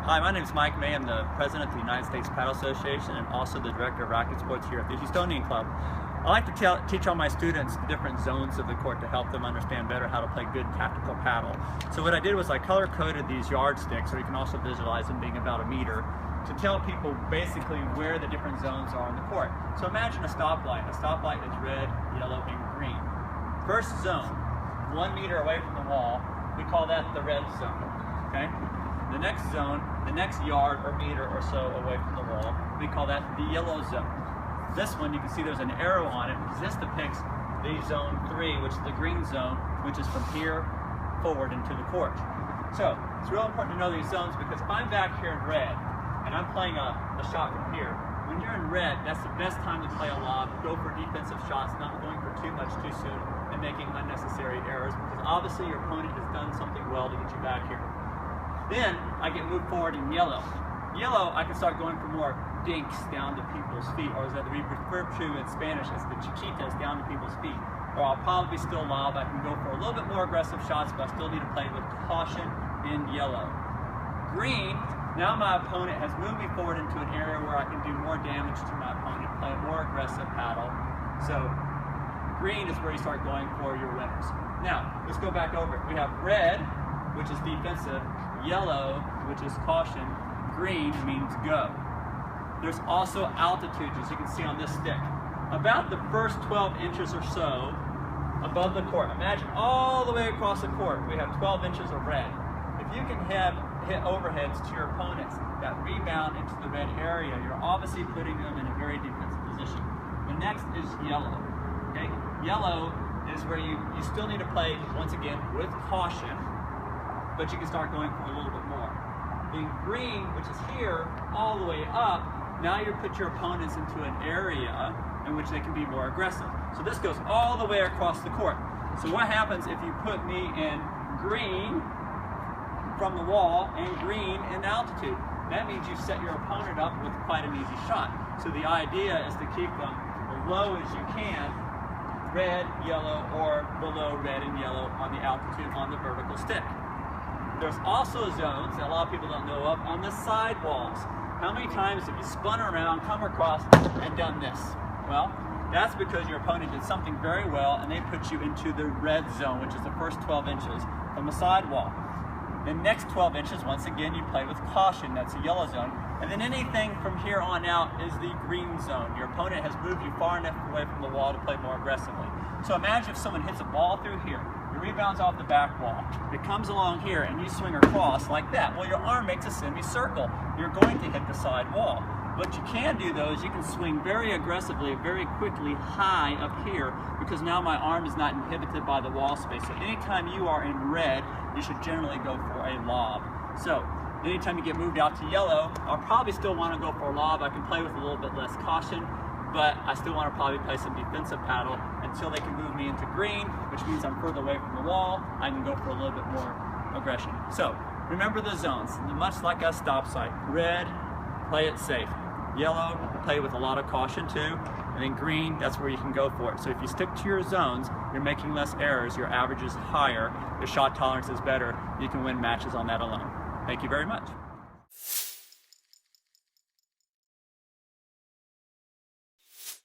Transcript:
Hi, my name is Mike May. I'm the president of the United States Padel Association and also the director of Racquet Sports here at the Houstonian Club. I like to teach all my students the different zones of the court to help them understand better how to play good tactical paddle. So what I did was I color-coded these yardsticks, or you can also visualize them being about a meter, to tell people basically where the different zones are on the court. So imagine a stoplight. A stoplight is red, yellow, and green. First zone, 1 meter away from the wall, we call that the red zone. Okay? The next zone, the next yard or meter or so away from the wall, we call that the yellow zone. This one, you can see there's an arrow on it because this depicts the zone 3, which is the green zone, which is from here forward into the court. So it's real important to know these zones because if I'm back here in red and I'm playing a shot from here, when you're in red, that's the best time to play a lob. Go for defensive shots, not going for too much too soon and making unnecessary errors because obviously your opponent has done something well to get you back here. Then I get moved forward in yellow. Yellow, I can start going for more dinks down to people's feet, or as we refer to in Spanish as the chiquitas down to people's feet. Or I'll probably still lob. I can go for a little bit more aggressive shots, but I still need to play with caution in yellow. Green, now my opponent has moved me forward into an area where I can do more damage to my opponent, play a more aggressive paddle. So green is where you start going for your winners. Now, let's go back over it. We have red, which is defensive, yellow, which is caution, green means go. There's also altitudes, as you can see on this stick. About the first 12 inches or so above the court. Imagine all the way across the court, we have 12 inches of red. If you can hit overheads to your opponents that rebound into the red area, you're obviously putting them in a very defensive position. The next is yellow. Okay? Yellow is where you still need to play, once again, with caution, but you can start going for a little bit more. The green, which is here, all the way up, now you put your opponents into an area in which they can be more aggressive. So this goes all the way across the court. So what happens if you put me in green from the wall and green in altitude? That means you set your opponent up with quite an easy shot. So the idea is to keep them as low as you can, red, yellow, or below red and yellow on the altitude on the vertical stick. There's also zones that a lot of people don't know of on the side walls. How many times have you spun around, come across, and done this? Well, that's because your opponent did something very well and they put you into the red zone, which is the first 12 inches from the side wall. The next 12 inches, once again, you play with caution. That's the yellow zone. And then anything from here on out is the green zone. Your opponent has moved you far enough away from the wall to play more aggressively. So imagine if someone hits a ball through here. It rebounds off the back wall. It comes along here and you swing across like that. Well, your arm makes a semicircle. You're going to hit the side wall. What you can do though is you can swing very aggressively, very quickly high up here because now my arm is not inhibited by the wall space. So anytime you are in red, you should generally go for a lob. So anytime you get moved out to yellow, I'll probably still want to go for a lob. I can play with a little bit less caution, but I still want to probably play some defensive paddle until they can move me into green, which means I'm further away from the wall. I can go for a little bit more aggression. So remember the zones, much like a stop sign. Red, play it safe. Yellow, play with a lot of caution too. And then green, that's where you can go for it. So if you stick to your zones, you're making less errors, your average is higher, your shot tolerance is better, you can win matches on that alone. Thank you very much.